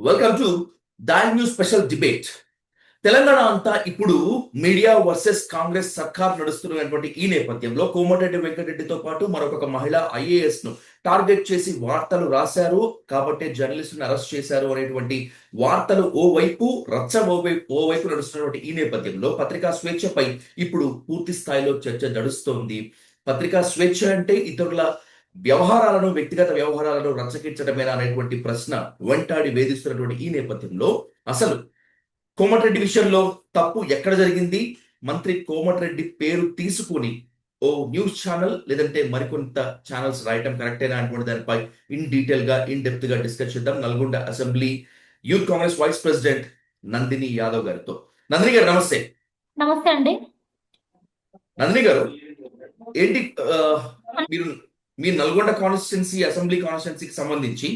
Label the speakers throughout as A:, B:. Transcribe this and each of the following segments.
A: Welcome to dal news special debate. Telangana అంతా ఇప్పుడు media versus Congress సర్కార్ నడుస్తున్నటువంటి ఈ నేపథ్యంలో కోమటిరెడ్డి వెంకటరెడ్డితో పాటు మరొక మహిళ ఐఏఎస్ ను టార్గెట్ చేసి వార్తలు రాశారు కాబట్టి జర్నలిస్టులను అరెస్ట్ చేశారు అనేటువంటి వార్తలు ఓవైపు రచ్చ ఓవైపు నడుస్తున్నటువంటి ఈ నేపథ్యంలో పత్రికా స్వేచ్ఛపై ఇప్పుడు పూర్తి స్థాయిలో చర్చ నడుస్తోంది. పత్రికా స్వేచ్ఛ అంటే ఇతరుల వ్యవహారాలను వ్యక్తిగత వ్యవహారాలను రచ్చకించడమేనా అనేటువంటి ప్రశ్న వెంటాడి వేధిస్తున్నటువంటి ఈ నేపథ్యంలో అసలు కోమటిరెడ్డి విషయంలో తప్పు ఎక్కడ జరిగింది? మంత్రి కోమటిరెడ్డి పేరు తీసుకుని ఓ న్యూస్ ఛానల్ లేదంటే మరికొంత ఛానల్స్ రాయటం కరెక్టేనా అనేటువంటి దానిపై ఇన్ డెప్త్ గా డిస్కస్ చేద్దాం Nalgonda assembly youth Congress vice president Nandini Yadav గారితో. నందిని గారు నమస్తే.
B: నమస్తే అండి.
A: నందిని గారు, ఏంటి మీరు మీ నల్గొండ కాన్స్టిట్యున్సీ అసెంబ్లీ కాన్స్టిట్యున్సీకి సంబంధించి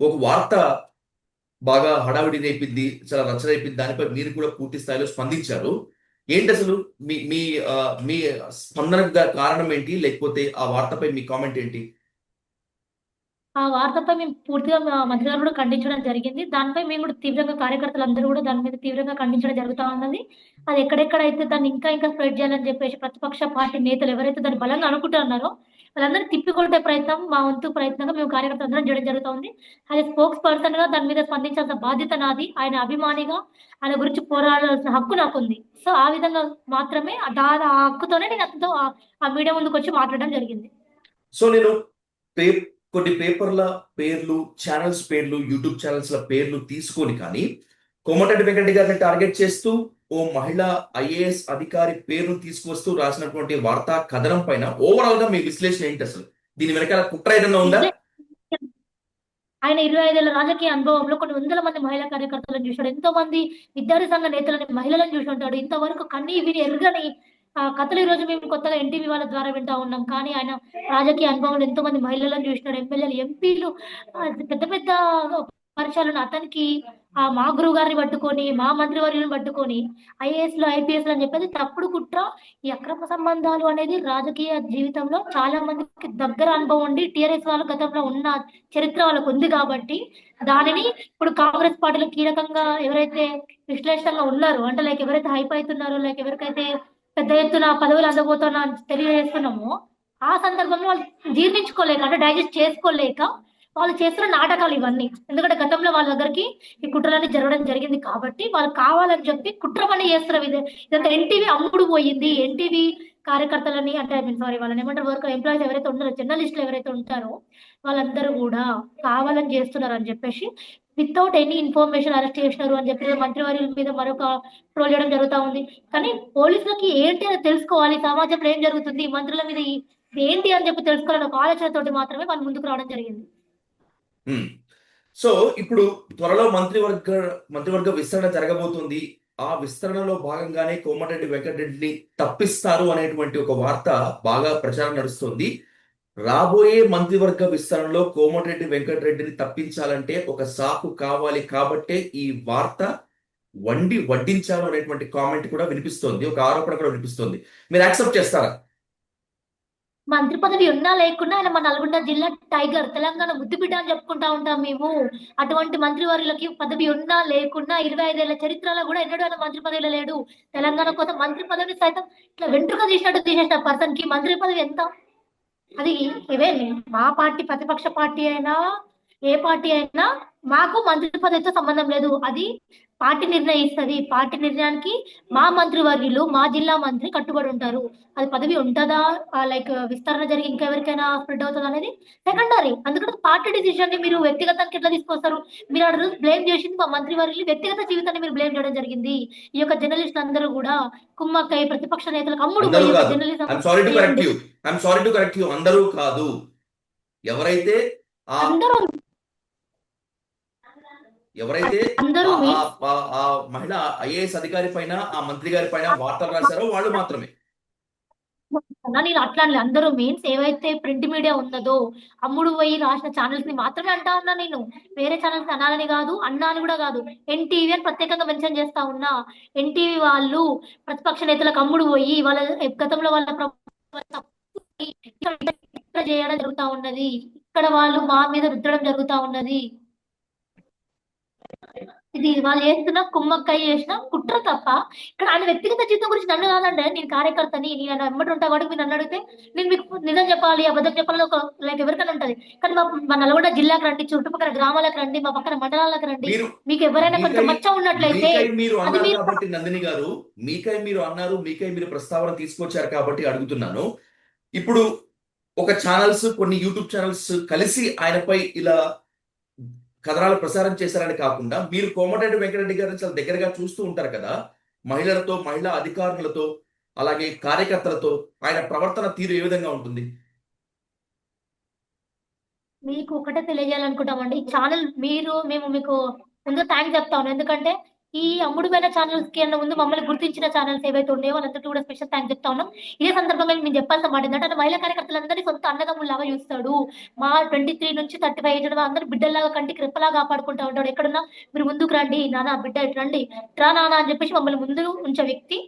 A: ఒక వార్త బాగా హడావిడి రేపింది, చాలా రచ్చ రేపింది, దానిపై మీరు కూడా పూర్తి స్థాయిలో స్పందించారు. ఏంటి అసలు మీ మీ మీ స్పందనకు కారణం ఏంటి? లేకపోతే ఆ వార్తపై మీ కామెంట్ ఏంటి?
B: ఆ వార్తపై మేము పూర్తిగా మంత్రి గారు కూడా ఖండించడం జరిగింది. దానిపై మేము కూడా తీవ్రంగా కార్యకర్తలందరూ కూడా దాని మీద తీవ్రంగా ఖండించడం జరుగుతా ఉన్నది. అది ఎక్కడెక్కడైతే దాన్ని ఇంకా స్ప్రెడ్ చేయాలని చెప్పేసి ప్రతిపక్ష పార్టీ నేతలు ఎవరైతే దాన్ని బలంగా అనుకుంటున్నారో వాళ్ళందరూ తిప్పికొట్టే ప్రయత్నం, మా వంతు ప్రయత్నంగా మేము కార్యకర్తలందరం చేయడం జరుగుతా ఉంది. అది స్పోక్స్ పర్సన్ గా దాని మీద స్పందించాల్సిన బాధ్యత నాది. ఆయన అభిమానిగా ఆయన గురించి పోరాడాల్సిన హక్కు నాకుంది. సో ఆ విధంగా మాత్రమే ఆ హక్కుతోనే నేను అతనితో ఆ మీడియా ముందుకు వచ్చి మాట్లాడడం జరిగింది.
A: సో నేను కొన్ని పేపర్ల పేర్లు, ఛానల్స్ పేర్లు, యూట్యూబ్ ఛానల్స్ పేర్లు తీసుకొని కానీ కోమటిరెడ్డి వెంకటరెడ్డి గారిని టార్గెట్ చేస్తూ ఓ మహిళా ఐఏఎస్ అధికారి పేరును తీసుకొస్తూ రాసినటువంటి వార్తా కథనం పైన ఓవరాల్ గా మీ విశ్లేషణ ఏంటి? అసలు దీని వెనకాల కుట్ర ఏదైనా ఉందా?
B: ఆయన 25 ఏళ్ల రాజకీయ అనుభవంలో కొన్ని వందల మంది మహిళా కార్యకర్తలను చూశాడు. ఎంతో మంది విద్యార్థి సంఘ నేతలని, మహిళలను చూసి ఉంటాడు. ఇంతవరకు కన్ని విని ఎరుగని కథలు ఈ రోజు మేము కొత్తగా ఎన్టీవీ వాళ్ళ ద్వారా వింటా ఉన్నాం. కానీ ఆయన రాజకీయ అనుభవంలో ఎంతో మంది మహిళలను చూసినాడు. ఎమ్మెల్యేలు, ఎంపీలు, పెద్ద పెద్ద పరిచయాలను అతనికి మా గురువు గారిని పట్టుకొని, మా మంత్రివర్యులను పట్టుకొని ఐఏఎస్లు, ఐపీఎస్లు అని చెప్పేది తప్పుడు కుట్ర. ఈ అక్రమ సంబంధాలు అనేది రాజకీయ జీవితంలో చాలా మందికి దగ్గర అనుభవం ఉండి టీఆర్ఎస్ వాళ్ళు గతంలో ఉన్న చరిత్ర వాళ్ళకు ఉంది కాబట్టి దానిని ఇప్పుడు కాంగ్రెస్ పార్టీలో కీలకంగా ఎవరైతే విశ్లేషణగా ఉన్నారో, అంటే లైక్ ఎవరైతే హైప్ అవుతున్నారో, లైక్ ఎవరికైతే పెద్ద ఎత్తున పదవులు అందబోతున్నా తెలియజేస్తున్నామో ఆ సందర్భంలో వాళ్ళు జీర్ణించుకోలేక, అంటే డైజెస్ట్ చేసుకోలేక వాళ్ళు చేస్తున్న నాటకాలు ఇవన్నీ. ఎందుకంటే గతంలో వాళ్ళ దగ్గరికి ఈ కుట్రలన్నీ జరగడం జరిగింది కాబట్టి వాళ్ళు కావాలని చెప్పి కుట్ర పని చేస్తున్న ఇదంతా ఎన్టీవీ అమ్ముడు పోయింది. ఎన్టీవీ కార్యకర్తలని, అంటే ఐ మీన్ సారీ, వాళ్ళని ఏమంటారు, వర్క్ ఎంప్లాయీస్ ఎవరైతే ఉన్నారో, జర్నలిస్టులు ఎవరైతే ఉంటారో వాళ్ళందరూ కూడా కావాలని చేస్తున్నారు అని చెప్పేసి వితౌట్ ఎనీ ఇన్ఫర్మేషన్ అరెస్ట్ చేసినారు అని చెప్పి మంత్రివర్యుల మీద మరొక ట్రోల్ చేయడం జరుగుతా ఉంది. కానీ పోలీసులకి ఏంటి అని తెలుసుకోవాలి, సమాజంలో ఏం జరుగుతుంది, మంత్రుల మీద ఏంటి అని చెప్పి తెలుసుకోవాలని ఒక ఆలోచనతోటి మాత్రమే వాళ్ళు ముందుకు రావడం జరిగింది.
A: సో ఇప్పుడు త్వరలో మంత్రివర్గ విస్తరణ జరగబోతుంది. ఆ విస్తరణలో భాగంగానే కోమటిరెడ్డి వెంకటరెడ్డిని తప్పిస్తారు అనేటువంటి ఒక వార్త బాగా ప్రచారం నడుస్తుంది. రాబోయే మంత్రివర్గ విస్తరణలో కోమటిరెడ్డి వెంకటరెడ్డిని తప్పించాలంటే ఒక సాకు కావాలి కాబట్టే ఈ వార్త వడ్డించారు అనేటువంటి కామెంట్ కూడా వినిపిస్తోంది, ఒక ఆరోపణ కూడా వినిపిస్తోంది. మీరు యాక్సెప్ట్ చేస్తారా?
B: మంత్రి పదవి ఉన్నా లేకున్నా ఆయన మన నల్గొండ జిల్లా టైగర్, తెలంగాణ ముద్దుబిడ్డ అని చెప్పుకుంటా ఉంటాం మేము. అటువంటి మంత్రివర్యులకి పదవి ఉన్నా లేకున్నా 25 ఏళ్ల చరిత్రలో కూడా ఎన్నడూ ఆయన మంత్రి పదవిలో లేడు. తెలంగాణ కోసం మంత్రి పదవిని సైతం ఇట్లా వెంట్రుక తీసినట్టు తీసేసిన పర్సన్ కి మంత్రి పదవి ఎంత? అది ఇవే మా పార్టీ, ప్రతిపక్ష పార్టీ అయినా ఏ పార్టీ అయినా మాకు మంత్రి పదవితో సంబంధం లేదు. అది పార్టీ నిర్ణయిస్తుంది. పార్టీ నిర్ణయానికి మా మంత్రివర్యులు, మా జిల్లా మంత్రి కట్టుబడి ఉంటారు. అది పదవి ఉంటుందా, లైక్ విస్తరణ జరిగి ఇంకెవరికైనా స్ప్రెడ్ అవుతుంది అనేది సెకండరీ. అందుకని పార్టీ డిసిషన్ ని మీరు వ్యక్తిగతానికి ఎట్లా తీసుకొస్తారు? మీరు ఆ రోజు బ్లేమ్ చేసింది మా మంత్రివర్యులు వ్యక్తిగత జీవితాన్ని మీరు బ్లేమ్ చేయడం జరిగింది. ఈ యొక్క జర్నలిస్ట్ అందరూ కూడా కుమ్మక్కై ప్రతిపక్ష నేతలకు అమ్ముడు జర్నలిజం.
A: అందరూ కాదు, ఎవరైతే ఆ మహిళా ఐఏఎస్ అధికారి పైన, ఆ మంత్రి గారి పైన వార్తలు రాశారో వాళ్ళు మాత్రమే.
B: నేను అట్లా అందరూ మీన్స్ ఏవైతే ప్రింట్ మీడియా ఉన్నదో అమ్ముడు పోయి రాసిన ఛానల్స్ ని మాత్రమే అంటా ఉన్నా. నేను వేరే ఛానల్స్ అనాలని కాదు, అన్నా అని కూడా కాదు. ఎన్టీవీ అని ప్రత్యేకంగా మెన్షన్ చేస్తా ఉన్నా. ఎన్టీవీ వాళ్ళు ప్రతిపక్ష నేతలకు అమ్ముడు పోయి వాళ్ళ గతంలో వాళ్ళ చేయడం జరుగుతా ఉన్నది. ఇక్కడ వాళ్ళు మా మీద రుద్దడం జరుగుతా ఉన్నది. ఇది వాళ్ళు చేస్తున్న కుమ్మక్కయ్య చేసిన కుట్ర తప్ప ఇక్కడ ఆయన వ్యక్తిగత జీవితం గురించి నన్ను కాదండి. నేను కార్యకర్తని, నేను ఆయన వెంబడి ఉంటా కాబట్టి మీరు నన్ను అడిగితే నేను మీకు నిజం చెప్పాలి, అబద్ధం చెప్పాలని ఒక లైక్ ఎవరికైనా ఉంటది. కానీ మా నల్గొండ జిల్లాకు రండి, చుట్టుపక్కల గ్రామాలకు రండి, మా పక్కన మండలాలకు రండి.
A: మీరు
B: మీకు ఎవరైనా కొంచెం
A: మీకై
B: మచ్చ ఉన్నట్లయితే
A: మీకై మీరు
B: అది
A: అన్నారు
B: మీరు
A: కాబట్టి నందిని గారు, మీకై మీరు అన్నారు, మీకై మీరు ప్రస్తావన తీసుకొచ్చారు కాబట్టి అడుగుతున్నాను. ఇప్పుడు ఒక ఛానల్స్, కొన్ని యూట్యూబ్ ఛానల్స్ కలిసి ఆయనపై ఇలా కథనాలు ప్రసారం చేశారని కాకుండా, మీరు కోమటిరెడ్డి వెంకటరెడ్డి గారిని చాలా దగ్గరగా చూస్తూ ఉంటారు కదా, మహిళలతో, మహిళా అధికారులతో, అలాగే కార్యకర్తలతో ఆయన ప్రవర్తన తీరు ఏ విధంగా ఉంటుంది?
B: మీకు ఒకటే తెలియజేయాలనుకుంటామండి. ఈ ఛానల్ మేము మీకు ముందు థ్యాంక్స్ చెప్తాను. ఎందుకంటే ఈ అమ్ముడుపోయిన ఛానల్స్ కి అన్న ముందు మమ్మల్ని గుర్తించిన ఛానల్స్ ఏవైతే ఉన్నాయో వాళ్ళందరికీ కూడా స్పెషల్ థ్యాంక్స్ చెప్తా ఉన్నాం. ఇదే సందర్భంగా మేము చెప్పాల్సిన మాట ఏంటంటే మహిళా కార్యకర్తలందరినీ సొంత అన్నదమ్ముల్లాగా చూస్తాడు. మా 23 నుంచి 35 ఏజ్ అందరూ బిడ్డల్లాగా కంటికి రెప్పలాగా కాపాడుకుంటా ఉంటాడు. ఎక్కడున్నా మీరు ముందుకు రండి నాన్న, బిడ్డ ఇటు రండి, ఇట్రా నాన్న అని చెప్పేసి మమ్మల్ని ముందు ఉంచే వ్యక్తి.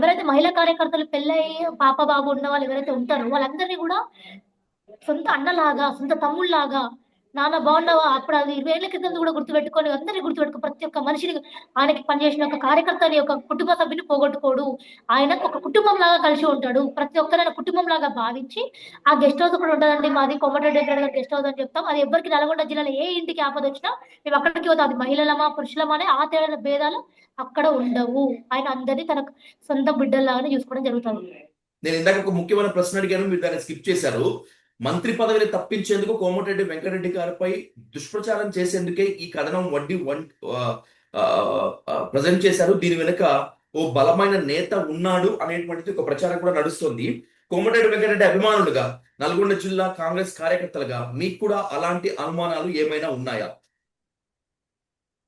B: ఎవరైతే మహిళా కార్యకర్తలు పెళ్ళయి పాప బాబు ఉన్న వాళ్ళు ఎవరైతే ఉంటారో వాళ్ళందరినీ కూడా సొంత అన్నలాగా, సొంత తమ్ముళ్లాగా, నాన్న బాగున్నావా, అప్పుడు అది 20 ఏళ్ల క్రితం కూడా గుర్తుపెట్టుకొని అందరినీ గుర్తుపెట్టుకో, ప్రతి ఒక్క మనిషిని, ఆయనకి పనిచేసిన ఒక కార్యకర్తని, ఒక కుటుంబ సభ్యుని పోగొట్టుకోడు. ఆయన ఒక కుటుంబం లాగా కలిసి ఉంటాడు. ప్రతి ఒక్కరు ఆయన కుటుంబం లాగా భావించి ఆ గెస్ట్ హౌస్ కూడా ఉంటుందండి. మాది కోమటిరెడ్డి వెంకటరెడ్డి గెస్ట్ హౌస్ అని చెప్తాం. అది ఎవరికి నల్గొండ జిల్లాలో ఏ ఇంటికి ఆపద వచ్చినా మేము అక్కడికి పోతాం. అది మహిళలమా పురుషులమా అనే ఆ తేడా భేదాలు అక్కడ ఉండవు. ఆయన అందరినీ తన సొంత బిడ్డల్లాగానే చూసుకోవడం జరుగుతుంది.
A: నేను ఇందాక ఒక ముఖ్యమైన ప్రశ్న అడిగాను, మీరు దాన్ని స్కిప్ చేశారు. మంత్రి పదవిని తప్పించేందుకు కోమటిరెడ్డి వెంకటరెడ్డి గారిపై దుష్ప్రచారం చేసేందుకే ఈ కథనం ప్రజెంట్ చేశారు. దీని వెనుక ఓ బలమైన నేత ఉన్నాడు అనేటువంటిది ఒక ప్రచారం కూడా నడుస్తుంది. కోమటిరెడ్డి వెంకటరెడ్డి అభిమానులుగా, నల్గొండ జిల్లా కాంగ్రెస్ కార్యకర్తలుగా మీకు కూడా అలాంటి అనుమానాలు ఏమైనా ఉన్నాయా?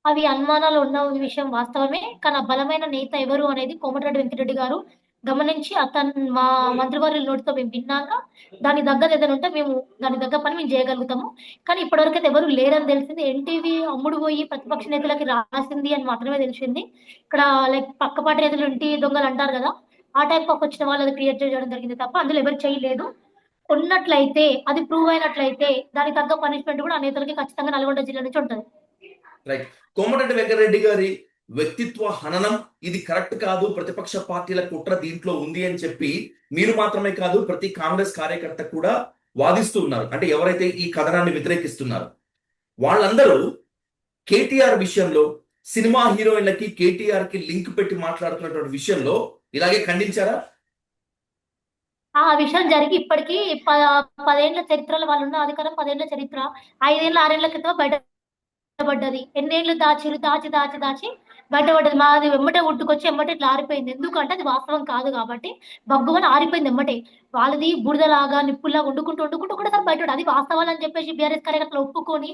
B: అవి అనుమానాలు ఉన్న విషయం వాస్తవమే. కానీ ఆ బలమైన నేత ఎవరు అనేది కోమటిరెడ్డి వెంకటరెడ్డి గారు గమనించి మా మంత్రివర్యుల నోటితో మేము విన్నాక దాని తగ్గది ఏదైనా ఉంటే మేము దాని తగ్గ పని మేము చేయగలుగుతాము. కానీ ఇప్పటివరకైతే ఎవరు లేరని తెలిసింది. ఎన్టీవీ అమ్ముడు పోయి ప్రతిపక్ష నేతలకి రాసింది అని మాత్రమే తెలిసింది. ఇక్కడ లైక్ పక్కపాటి నేతలు ఇంటి దొంగలు అంటారు కదా, ఆ టైప్ ఆఫ్ వచ్చిన వాళ్ళు అది క్రియేట్ చేయడం జరిగింది తప్ప అందులో ఎవరు చేయలేదు. ఉన్నట్లయితే, అది ప్రూవ్ అయినట్లయితే దానికి తగ్గ పనిష్మెంట్ కూడా ఆ నేతలకి ఖచ్చితంగా నల్గొండ జిల్లా నుంచి ఉంటుంది.
A: రైట్. కోమటిరెడ్డి వెంకటరెడ్డి గారి వ్యక్తిత్వ హననం ఇది కరెక్ట్ కాదు, ప్రతిపక్ష పార్టీల కుట్ర దీంట్లో ఉంది అని చెప్పి మీరు మాత్రమే కాదు, ప్రతి కాంగ్రెస్ కార్యకర్త కూడా వాదిస్తూ ఉన్నారు. అంటే ఎవరైతే ఈ కథనాన్ని వ్యతిరేకిస్తున్నారు వాళ్ళందరూ కేటీఆర్ విషయంలో, సినిమా హీరోయిన్లకి కేటీఆర్ కి లింక్ పెట్టి మాట్లాడుతున్నటువంటి విషయంలో ఇలాగే ఖండించారా?
B: ఆ విషయం జరిగి ఇప్పటికీ 10 ఏళ్ల చరిత్రలో వాళ్ళు ఉన్న అధికారం 10 ఏళ్ల చరిత్ర 5 ఏళ్ల 6 ఏళ్ల క్రితం బయటపడ్డది. ఎన్నేళ్లు దాచి బయటపడ్డది. మాది వెమ్మటే ఉట్టుకొచ్చి ఎమ్మటే ఇట్లా ఆరిపోయింది. ఎందుకంటే అది వాస్తవం కాదు కాబట్టి బగ్గుమని ఆరిపోయింది ఎమ్మటే. వాళ్ళది బురదలాగా నిప్పుల్లాగా వండుకుంటూ ఒకటేసారి బయటపడి అది వాస్తవాలని చెప్పేసి బీఆర్ఎస్ కార్యకర్తలు ఒప్పుకొని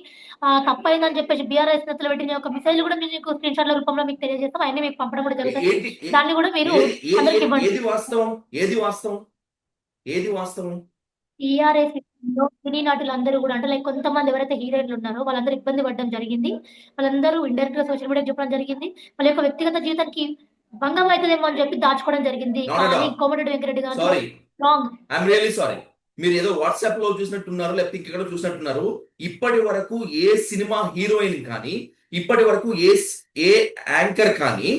B: తప్పైందని చెప్పేసి బీఆర్ఎస్ నేతలు పెట్టిన ఒక మెసేజ్ కూడా మీకు స్క్రీన్ షాట్ల రూపంలో మీకు తెలియజేస్తాం. అవన్నీ మీకు పంపడం కూడా జరుగుతుంది.
A: ఏంటి
B: దాన్ని కూడా మీరు అందరికి ఇవ్వండి.
A: ఏది వాస్తవం? ఏది వాస్తవం? ఏది వాస్తవం?
B: టీఆర్ఎస్ సినీ నటులు అందరూ కూడా అంటే లైక్ కొంతమంది ఎవరైతే హీరోయిన్లు ఉన్నారో వాళ్ళందరూ ఇబ్బంది పడడం జరిగింది. వాళ్ళందరూ ఇండైరెక్ట్ గా సోషల్ మీడియా చెప్పడం జరిగింది. వాళ్ళ యొక్క వ్యక్తిగత జీవితానికి భంగం అవుతుందేమో అని చెప్పి దాచుకోవడం జరిగింది. కానీ కోమటిరెడ్డి వెంకటరెడ్డి గారు
A: sorry,
B: wrong.
A: I'm really sorry. మీరు ఏదో వాట్సాప్ లో చూసినట్టున్నారు, లేకపోతే ఇంకెక్కడ చూసినట్టున్నారు. ఇప్పటి వరకు ఏ సినిమా హీరోయిన్ కానీ, ఇప్పటి వరకు ఏ యాంకర్ కానీ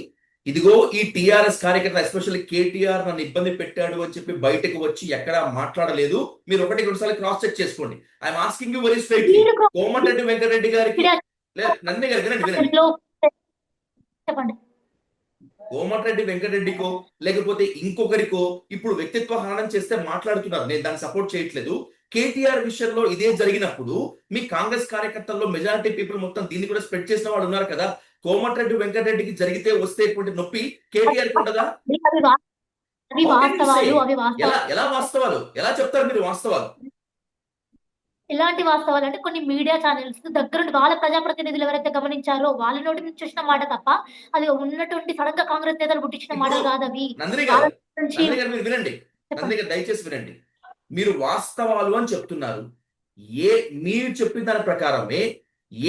A: ఇదిగో ఈ టిఆర్ఎస్ కార్యకర్త ఎస్పెషల్లీ కేటీఆర్ నన్ను ఇబ్బంది పెట్టాడు అని చెప్పి బయటకు వచ్చి ఎక్కడా మాట్లాడలేదు. మీరు ఒకటి రెండు సార్లు క్రాస్ చెక్ చేసుకోండి. I'm asking you very straightly. Komatireddy Venkatreddy గారికి నందిని గారికి వినండి,
B: చెప్పండి.
A: కోమటిరెడ్డి వెంకటరెడ్డికో లేకపోతే ఇంకొకరికో ఇప్పుడు వ్యక్తిత్వ హననం చేస్తే మాట్లాడుతున్నారు. నేను దాన్ని సపోర్ట్ చేయట్లేదు. కేటీఆర్ విషయంలో ఇదే జరిగినప్పుడు మీ కాంగ్రెస్ కార్యకర్తల్లో మెజారిటీ పీపుల్ మొత్తం దీన్ని కూడా స్ప్రెడ్ చేసిన వాళ్ళు ఉన్నారు కదా. కోమటిరెడ్డి వెంకటరెడ్డికి జరిగితే వస్తేటువంటి నొప్పి కేటీఆర్ కి ఉండదా? ఎలా వాస్తవాలు ఎలా చెప్తారు మీరు? వాస్తవాలు
B: ఇలాంటి వాస్తవాలు అంటే కొన్ని మీడియా ఛానల్స్ దగ్గరుండి వాళ్ళ ప్రజాప్రతినిధులు ఎవరైతే గమనించారో వాళ్ళ నోటి నుంచి వచ్చిన మాట తప్ప అది ఉన్నటువంటి సడన్ గా కాంగ్రెస్ నేతలు పుట్టించిన మాటలు కాదు అవి.
A: నందిని గారు మీరు వినండి, నందిని గారు దయచేసి వినండి. మీరు వాస్తవాలు అని చెప్తున్నారు. మీరు చెప్పిన దాని ప్రకారమే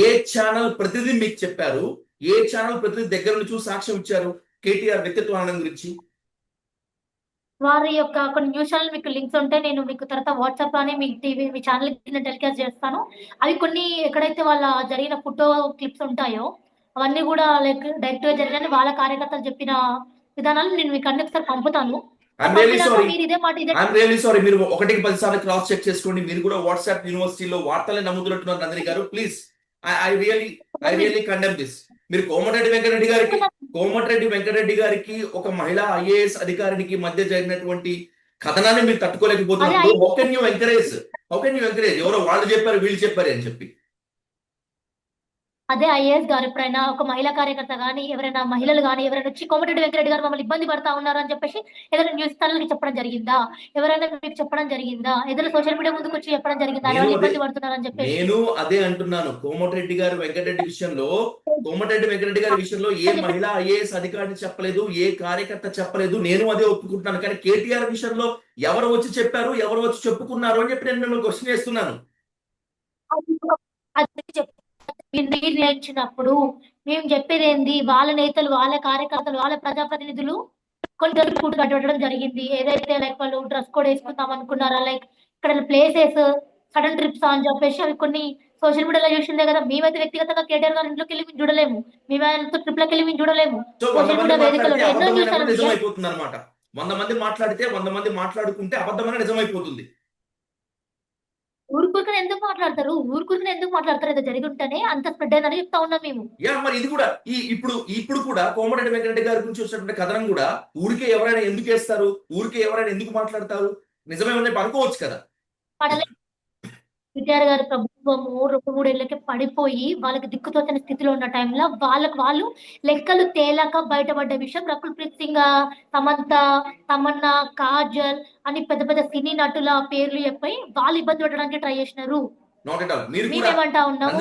A: ఏ ఛానల్ ప్రతినిధి మీకు చెప్పారు? ఏ ఛానల్ ప్రతినిధి దగ్గర నుంచి సాక్ష్యం ఇచ్చారు కేటీఆర్ వ్యక్తిత్వ హననం గురించి?
B: వారి యొక్క కొన్ని న్యూస్ ఛానల్ మీకు లింక్స్ ఉంటే నేను మీకు తర్వాత వాట్సాప్ లోనే మీ టీవీ మీ ఛానల్ కి నేను టెలికాస్ట్ చేస్తాను. అవి కొన్ని ఎక్కడైతే వాళ్ళ జరిగిన ఫోటో క్లిప్స్ ఉంటాయో అవన్నీ కూడా లైక్ డైరెక్ట్ గా జరిగాయని వాళ్ళ కార్యకర్తలు చెప్పిన విధానాలు నేను మీకు అన్ని ఒకసారి పంపుతాను.
A: ఐఎమ్ రియలీ
B: పంపినాక
A: సారీ.
B: మీరు ఇదే మాట ఇదే
A: ఐఎమ్ రియలీ సారీ. మీరు 1కి 10 సార్లు క్రాస్ చెక్ చేసుకోండి. మీరు కూడా వాట్సాప్ యూనివర్సిటీలో వార్తలే నమ్ముతున్నట్టున్నారు నందిని గారు. Please, I really condemn this. మీరు కోమటిరెడ్డి వెంకటరెడ్డి గారికి ఒక మహిళా ఐఏఎస్ అధికారికి మధ్య జరిగినటువంటి కథనాన్ని మీరు
B: అదే
A: తట్టుకోలేకపోతున్నప్పుడు హౌ కెన్ యూ ఎంకరేజ్ ఎవరో వాళ్ళు చెప్పారు వీళ్ళు చెప్పారు అని చెప్పి?
B: అదే ఐఏఎస్ గారు ఎప్పుడైనా ఒక మహిళా కార్యకర్త కానీ ఎవరైనా మహిళలు కానీ ఎవరైనా వచ్చి కోమటిరెడ్డి వెంకరెడ్డి గారు మమ్మల్ని ఇబ్బంది పడతా ఉన్నారు అని చెప్పేసి ఏదైనా న్యూస్ ఛానల్కి చెప్పడం జరిగిందా? ఎవరైనా మీకు చెప్పడం జరిగిందా? ఏదైనా సోషల్ మీడియా ముందుకు వచ్చి చెప్పడం జరిగిందా
A: నేను
B: వాళ్ళు
A: అదే
B: ఇబ్బంది పడుతున్నారు అని చెప్పేసి?
A: నేను అదే అంటున్నాను. కోమటిరెడ్డి వెంకటరెడ్డి గారి విషయంలో ఏ మహిళా ఐఏఎస్ అధికారిని చెప్పలేదు, ఏ కార్యకర్త చెప్పలేదు. నేను అదే ఒప్పుకుంటున్నాను. కానీ కేటీఆర్ విషయంలో ఎవరు వచ్చి చెప్పారు, ఎవరు వచ్చి చెప్పుకున్నారు అని చెప్పి నేను మిమ్మల్ని క్వశ్చన్ చేస్తున్నాను.
B: అది మీరు నిర్ణయించినప్పుడు మేము చెప్పేది ఏంది, వాళ్ళ నేతలు వాళ్ళ కార్యకర్తలు వాళ్ళ ప్రజాప్రతినిధులు కొన్ని కూటు కట్టడం జరిగింది. ఏదైతే లైక్ వాళ్ళు డ్రెస్ కోడ్ వేసుకుందాం అనుకున్నారా, లైక్ ఇక్కడ ప్లేసెస్ సడన్ ట్రిప్స్ అని చెప్పేసి అవి కొన్ని సోషల్ మీడియాలో చూసిందే కదా. మేమైతే వ్యక్తిగతంగా కేటీఆర్ గారి ఇంట్లోకి వెళ్ళి మేము చూడలేము, మేమైతే ట్రిప్లకి వెళ్ళి మేము చూడలేము.
A: సో 100
B: సోషల్
A: మంది
B: మీడియా వేదికలో
A: మాట్లాడితే
B: ఎన్నో
A: అబద్ధమైనప్పుడు
B: చూసాను.
A: నిజమైపోతుంది అనమాట. 100 మంది మాట్లాడితే 100 మంది మాట్లాడుకుంటే అబద్ధమైన నిజమైపోతుంది.
B: ఊరుకూరుకుని ఎందుకు మాట్లాడతారు? ఏదో జరిగి ఉంటేనే అంత స్ప్రెడ్ అయిందని చెప్తా ఉన్నాం మేము.
A: మరి ఇది కూడా ఇప్పుడు కూడా కోమటిరెడ్డి వెంకటరెడ్డి గారి గురించి వచ్చినటువంటి కథనం కూడా ఊరికే ఎవరైనా ఎందుకు వేస్తారు, ఊరికే ఎవరైనా ఎందుకు మాట్లాడతారు, నిజమే ఉన్నట్టు అనుకోవచ్చు కదా.
B: పడలే కేటీఆర్ గారి ప్రభుత్వము 2-3 ఏళ్ళకి పడిపోయి వాళ్ళకి దిక్కుతోచని స్థితిలో ఉన్న టైంలో వాళ్ళు లెక్కలు తేలక బయటపడ్డ విషయం రకుల్ ప్రీత్ సింగ్, సమంత, తమన్నా, కాజల్ అని పెద్ద పెద్ద సినీ నటుల పేర్లు చెప్పి వాళ్ళు ఇబ్బంది పెట్టడానికి ట్రై చేసినారు.
A: Not at all. మీరు కూడా
B: మేమేమంటా ఉన్నాము,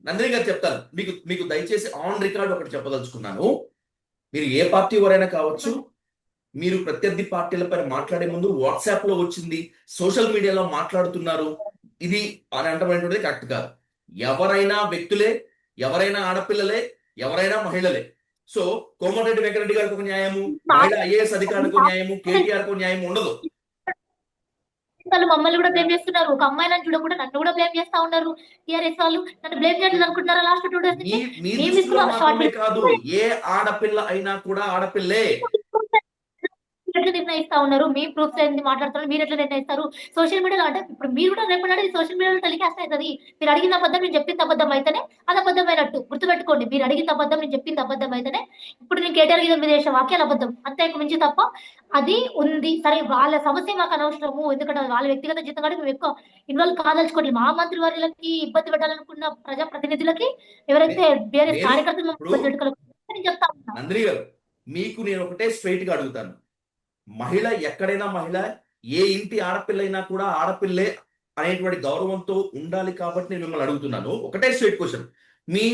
A: నందిని గారు చెప్తాను. మీకు దయచేసి ఆన్ రికార్డ్ ఒకటి చెప్పదలుచుకున్నాను. మీరు ఏ పార్టీ వారైనా కావచ్చు, మీరు ప్రత్యర్థి పార్టీలపై మాట్లాడే ముందు వాట్సాప్ లో వచ్చింది, సోషల్ మీడియాలో మాట్లాడుతున్నారు, ఇది అని అంటమైనటువంటిది కరెక్ట్ కాదు. ఎవరైనా వ్యక్తులే, ఎవరైనా ఆడపిల్లలే, ఎవరైనా మహిళలే. సో కోమటిరెడ్డి వెంకటరెడ్డి గారికి ఒక న్యాయము, మహిళా ఐఏఎస్ అధికారులకు న్యాయము, కేటీఆర్ కు న్యాయం ఉండదు.
B: వాళ్ళు మమ్మల్ని కూడా బ్లేమ్ చేస్తున్నారు. ఒక అమ్మాయిలను చూడకుండా నన్ను కూడా బ్లేమ్ చేస్తా ఉన్నారు. టీఆర్ఎస్ వాళ్ళు నన్ను బ్లేమ్ చేయలేదు అనుకుంటున్నారా? లాస్ట్ 2 days నుంచి
A: మీ
B: మేము
A: దృష్టిలో
B: ఇస్తున్న
A: మాత్రమే కాదు, ఏ ఆడపిల్ల అయినా కూడా ఆడపిల్లే.
B: ఎట్లా నిర్ణయిస్తా ఉన్నారు? మీ ప్రూఫ్స్ ఏంది మాట్లాడుతున్నారు? మీరు ఎట్లా నిర్ణయిస్తారు? సోషల్ మీడియాలో అంటే ఇప్పుడు మీరు కూడా రేపు నాడు సోషల్ మీడియాలో టెలికాస్ట్ అవుతుంది. మీరు అడిగిన అబద్ధం నేను చెప్పింది అబద్ధం అయితేనే అది అబద్ధమైనట్టు గుర్తుపెట్టుకోండి. మీరు అడిగిన అబద్ధం నేను చెప్పింది అబద్ధం అయితేనే ఇప్పుడు నేను కేటీఆర్ మీద చేసిన వాక్యాలు అబద్ధం, అంతే మించి తప్ప అది ఉంది. సరే వాళ్ళ సమస్య మాకు అనవసరము, ఎందుకంటే వాళ్ళ వ్యక్తిగత జీతం కూడా మేము ఎక్కువ ఇన్వాల్వ్ కాదలుచుకోండి. మా మంత్రి వారికి ఇబ్బంది పెట్టాలనుకున్న ప్రజా ప్రతినిధులకి ఎవరైతే బీఆర్ఎస్ కార్యకర్తలు ఇబ్బంది పెట్టుకోవాలి చెప్తా ఉన్నా.
A: నందిని గారు, మీకు నేను ఒకటే స్ట్రైట్ గా అడుగుతాను. మహిళ ఎక్కడైనా మహిళ, ఏ ఇంటి ఆడపిల్ల అయినా కూడా ఆడపిల్లే అనేటువంటి గౌరవంతో ఉండాలి. కాబట్టి నేను మిమ్మల్ని అడుగుతున్నాను ఒకటే స్ట్రైట్ క్వశ్చన్. మీ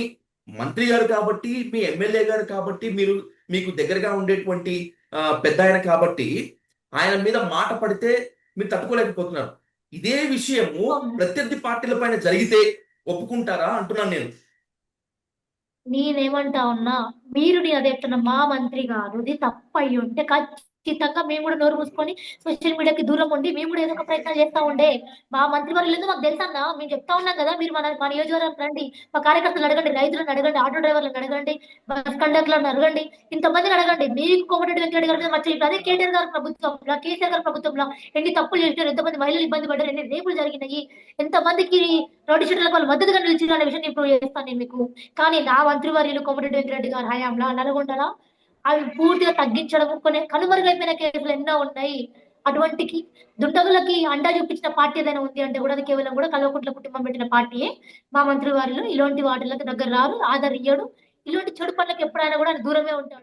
A: మంత్రి గారు కాబట్టి, మీ ఎమ్మెల్యే గారు కాబట్టి, మీకు దగ్గరగా ఉండేటువంటి పెద్ద ఆయన కాబట్టి ఆయన మీద మాట పడితే మీరు తట్టుకోలేకపోతున్నారు. ఇదే విషయము ప్రత్యర్థి పార్టీల పైన జరిగితే ఒప్పుకుంటారా అంటున్నాను నేను.
B: నేనేమంటా ఉన్నా, మీరు నేను అదే చెప్తున్నా, మా మంత్రి గారు ఇది తప్పు అయ్యి ఉంటే ఖచ్చితంగా మేము కూడా నోరు మూసుకొని సోషల్ మీడియాకి దూరం ఉండి మేము కూడా ఏదో ఒక ప్రయత్నం చేస్తా ఉండే. మా మంత్రి వారు లేదు మాకు తెలుసన్నా, మేము చెప్తా ఉన్నాం కదా. మీరు మా నియోజకవర్గం రండి, మా కార్యకర్తలు అడగండి, రైతులను అడగండి, ఆటో డ్రైవర్లను అడగండి, బస్ కండక్టర్లను అడగండి, ఇంతమందిని అడగండి. మీకు కోమటిరెడ్డి వెంకరెడ్డి గారి మీద మచ్చ ఇప్పుడు అదే కేటీఆర్ గారి ప్రభుత్వంలో, కేసీఆర్ గారి ప్రభుత్వంలో ఎన్ని తప్పులు చేసినారు, ఎంతమంది మహిళలు ఇబ్బంది పడ్డారు, ఎన్ని రేపులు జరిగినాయి, ఎంతమందికి రోడ్డు షీట్లకు వాళ్ళు మద్దతుగా నిలిచిన అనే విషయం ఇంప్రూవ్ చేస్తాను నేను మీకు. కానీ నా మంత్రివర్యులు కోమటిరెడ్డి వెంకరెడ్డి గారి హయాంలో నల్గొండలో అవి పూర్తిగా తగ్గించడం, కొన్ని కనుమరుగైపోయిన కేసులు ఎన్నో ఉన్నాయి. అటువంటికి దుండగులకి అండా చూపించిన పార్టీ ఏదైనా ఉంది అంటే కూడా అది కేవలం కూడా కల్వకుంట్ల కుటుంబం పెట్టిన పార్టీయే. మా మంత్రి వారిలో ఇలాంటి వాటిలకు దగ్గర రారు, ఆదరియ్యడు. ఇలాంటి చెడు పనులకు ఎప్పుడైనా కూడా ఆయన దూరమే ఉంటాడు.